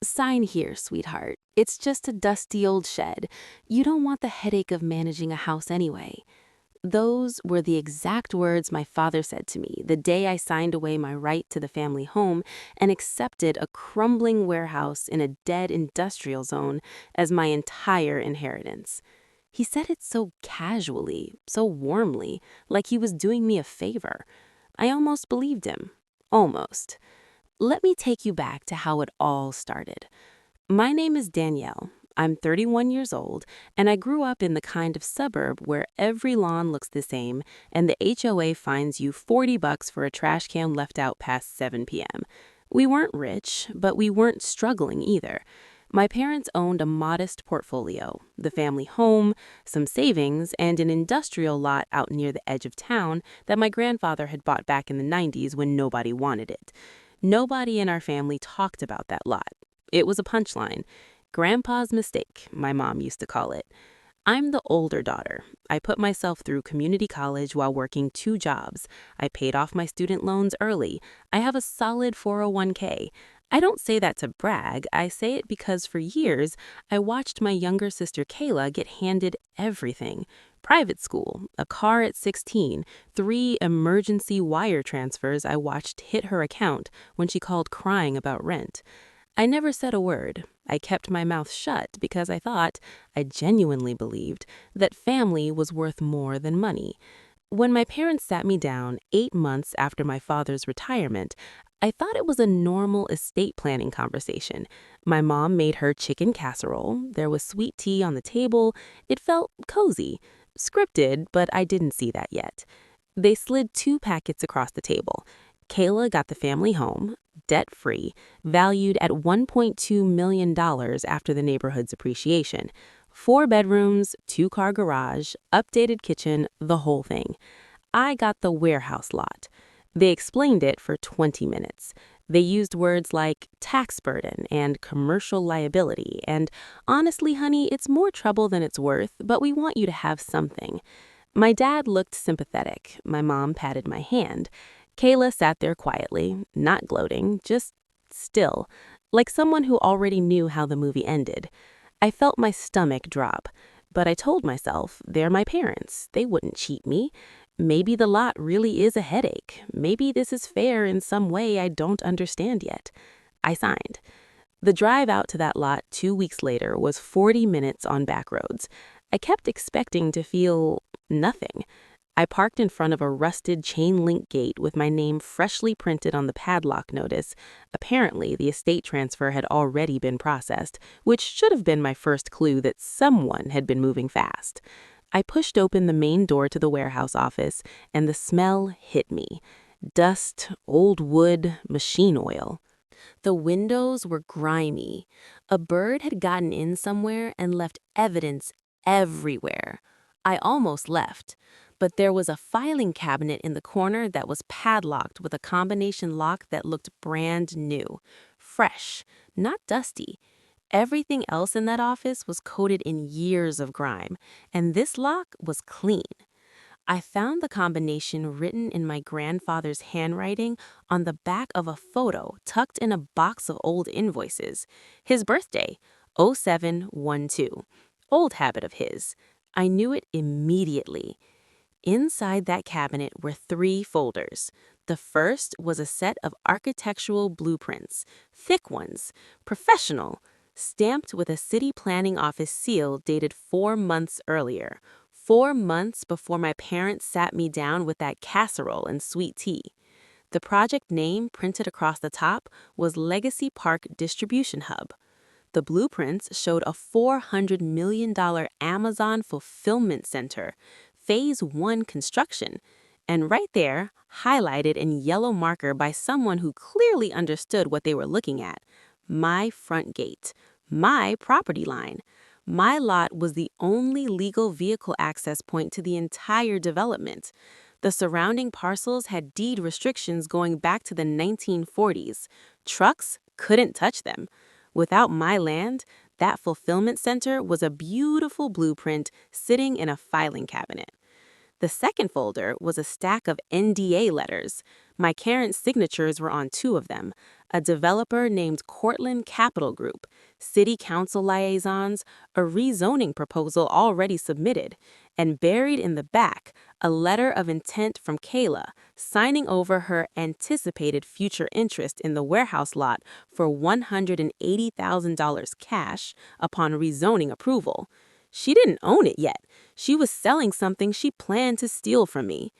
Sign here, sweetheart. It's just a dusty old shed. You don't want the headache of managing a house anyway. Those were the exact words my father said to me the day I signed away my right to the family home and accepted a crumbling warehouse in a dead industrial zone as my entire inheritance. He said it so casually, so warmly, like he was doing me a favor. I almost believed him. Almost. Let me take you back to how it all started. My name is Danielle. I'm 31 years old, and I grew up in the kind of suburb where every lawn looks the same and the HOA fines you $40 for a trash can left out past 7 p.m. We weren't rich, but we weren't struggling either. My parents owned a modest portfolio, the family home, some savings, and an industrial lot out near the edge of town that my grandfather had bought back in the 90s when nobody wanted it. Nobody in our family talked about that lot. It was a punchline. Grandpa's mistake, my mom used to call it. I'm the older daughter. I put myself through community college while working 2 jobs. I paid off my student loans early. I have a solid 401k. I don't say that to brag. I say it because for years, I watched my younger sister Kayla get handed everything. Private school, a car at 16, 3 emergency wire transfers I watched hit her account when she called crying about rent. I never said a word. I kept my mouth shut because I genuinely believed, that family was worth more than money. When my parents sat me down 8 months after my father's retirement, I thought it was a normal estate planning conversation. My mom made her chicken casserole. There was sweet tea on the table. It felt cozy. Scripted, but I didn't see that yet. They slid 2 packets across the table. Kayla got the family home, debt-free, valued at $1.2 million after the neighborhood's appreciation. 4 bedrooms, 2-car garage, updated kitchen, the whole thing. I got the warehouse lot. They explained it for 20 minutes. They used words like tax burden and commercial liability, and honestly, honey, it's more trouble than it's worth, but we want you to have something. My dad looked sympathetic. My mom patted my hand. Kayla sat there quietly, not gloating, just still, like someone who already knew how the movie ended. I felt my stomach drop, but I told myself, they're my parents. They wouldn't cheat me. Maybe the lot really is a headache. Maybe this is fair in some way I don't understand yet. I signed. The drive out to that lot 2 weeks later was 40 minutes on back roads. I kept expecting to feel nothing. I parked in front of a rusted chain-link gate with my name freshly printed on the padlock notice. Apparently, the estate transfer had already been processed, which should have been my first clue that someone had been moving fast. I pushed open the main door to the warehouse office, and the smell hit me. Dust, old wood, machine oil. The windows were grimy. A bird had gotten in somewhere and left evidence everywhere. I almost left, but there was a filing cabinet in the corner that was padlocked with a combination lock that looked brand new, fresh, not dusty. Everything else in that office was coated in years of grime, and this lock was clean. I found the combination written in my grandfather's handwriting on the back of a photo tucked in a box of old invoices. His birthday, 0712. Old habit of his. I knew it immediately. Inside that cabinet were 3 folders. The first was a set of architectural blueprints, thick ones, professional, stamped with a city planning office seal dated 4 months earlier. 4 months before my parents sat me down with that casserole and sweet tea. The project name printed across the top was Legacy Park Distribution Hub. The blueprints showed a $400 million Amazon fulfillment center, Phase 1 construction, and right there, highlighted in yellow marker by someone who clearly understood what they were looking at, my front gate, my property line. My lot was the only legal vehicle access point to the entire development. The surrounding parcels had deed restrictions going back to the 1940s. Trucks couldn't touch them. Without my land, that fulfillment center was a beautiful blueprint sitting in a filing cabinet. The second folder was a stack of NDA letters. My parents' signatures were on two of them: a developer named Cortland Capital Group, city council liaisons, a rezoning proposal already submitted, and buried in the back, a letter of intent from Kayla, signing over her anticipated future interest in the warehouse lot for $180,000 cash upon rezoning approval. She didn't own it yet. She was selling something she planned to steal from me.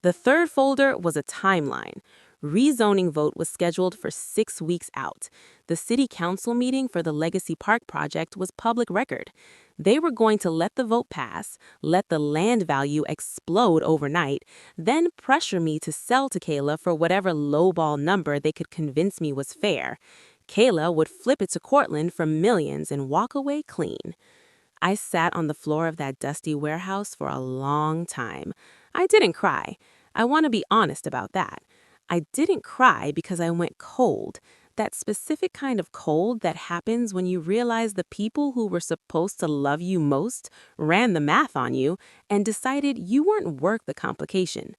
The third folder was a timeline. Rezoning vote was scheduled for 6 weeks out. The city council meeting for the Legacy Park project was public record. They were going to let the vote pass, let the land value explode overnight, then pressure me to sell to Kayla for whatever lowball number they could convince me was fair. Kayla would flip it to Cortland for millions and walk away clean. I sat on the floor of that dusty warehouse for a long time. I didn't cry. I want to be honest about that. I didn't cry because I went cold. That specific kind of cold that happens when you realize the people who were supposed to love you most ran the math on you and decided you weren't worth the complication.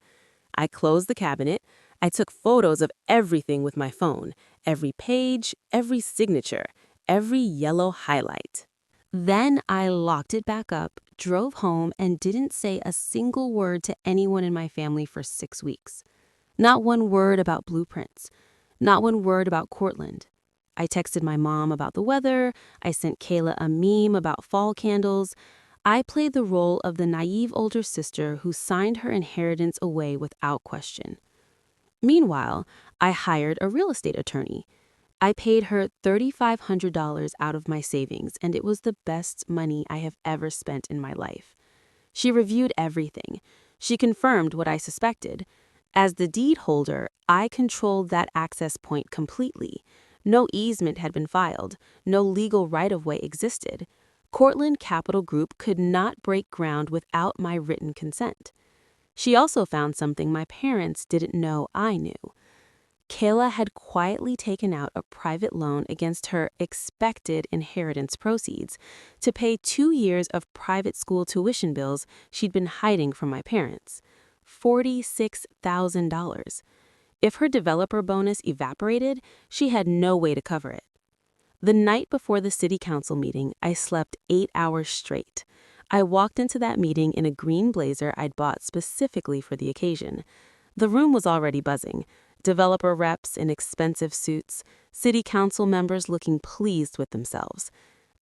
I closed the cabinet. I took photos of everything with my phone, every page, every signature, every yellow highlight. Then I locked it back up, drove home, and didn't say a single word to anyone in my family for 6 weeks. Not one word about blueprints. Not one word about Cortland. I texted my mom about the weather. I sent Kayla a meme about fall candles. I played the role of the naive older sister who signed her inheritance away without question. Meanwhile, I hired a real estate attorney. I paid her $3,500 out of my savings, and it was the best money I have ever spent in my life. She reviewed everything. She confirmed what I suspected. As the deed holder, I controlled that access point completely. No easement had been filed. No legal right-of-way existed. Cortland Capital Group could not break ground without my written consent. She also found something my parents didn't know I knew. Kayla had quietly taken out a private loan against her expected inheritance proceeds to pay 2 years of private school tuition bills she'd been hiding from my parents. $46,000. If her developer bonus evaporated, she had no way to cover it. The night before the city council meeting, I slept 8 hours straight. I walked into that meeting in a green blazer I'd bought specifically for the occasion. The room was already buzzing. Developer reps in expensive suits, city council members looking pleased with themselves.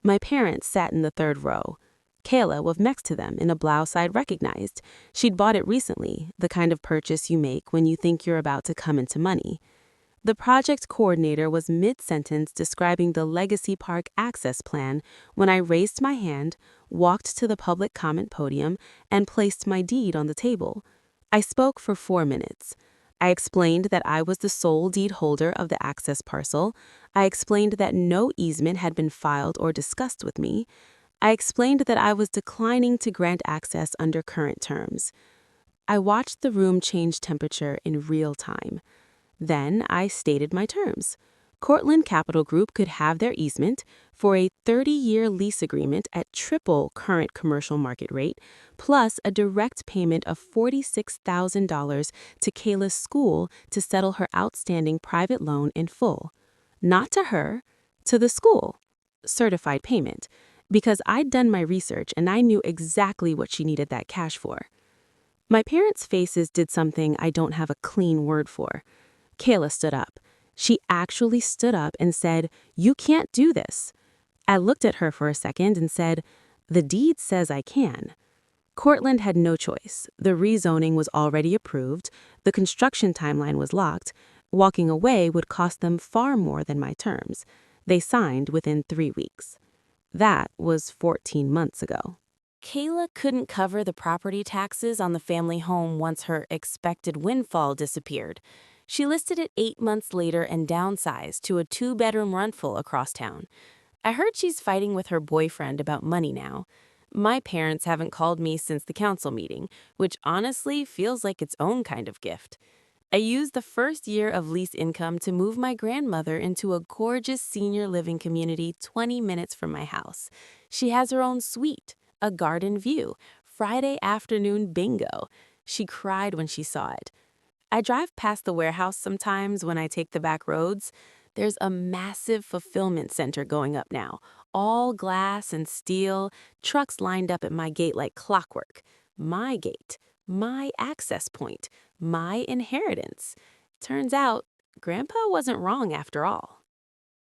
My parents sat in the third row. Kayla was next to them in a blouse I'd recognized. She'd bought it recently, the kind of purchase you make when you think you're about to come into money. The project coordinator was mid-sentence describing the Legacy Park access plan when I raised my hand, walked to the public comment podium, and placed my deed on the table. I spoke for 4 minutes. I explained that I was the sole deed holder of the access parcel. I explained that no easement had been filed or discussed with me. I explained that I was declining to grant access under current terms. I watched the room change temperature in real time. Then I stated my terms. Cortland Capital Group could have their easement for a 30-year lease agreement at triple current commercial market rate, plus a direct payment of $46,000 to Kayla's school to settle her outstanding private loan in full. Not to her, to the school. Certified payment, because I'd done my research and I knew exactly what she needed that cash for. My parents' faces did something I don't have a clean word for. Kayla stood up. She actually stood up and said, "You can't do this." I looked at her for a second and said, "The deed says I can." Cortland had no choice. The rezoning was already approved. The construction timeline was locked. Walking away would cost them far more than my terms. They signed within 3 weeks. That was 14 months ago. Kayla couldn't cover the property taxes on the family home once her expected windfall disappeared. She listed it 8 months later and downsized to a 2-bedroom rental across town. I heard she's fighting with her boyfriend about money now. My parents haven't called me since the council meeting, which honestly feels like its own kind of gift. I used the first year of lease income to move my grandmother into a gorgeous senior living community 20 minutes from my house. She has her own suite, a garden view, Friday afternoon bingo. She cried when she saw it. I drive past the warehouse sometimes when I take the back roads. There's a massive fulfillment center going up now, all glass and steel, trucks lined up at my gate like clockwork. My gate, my access point, my inheritance. Turns out, Grandpa wasn't wrong after all.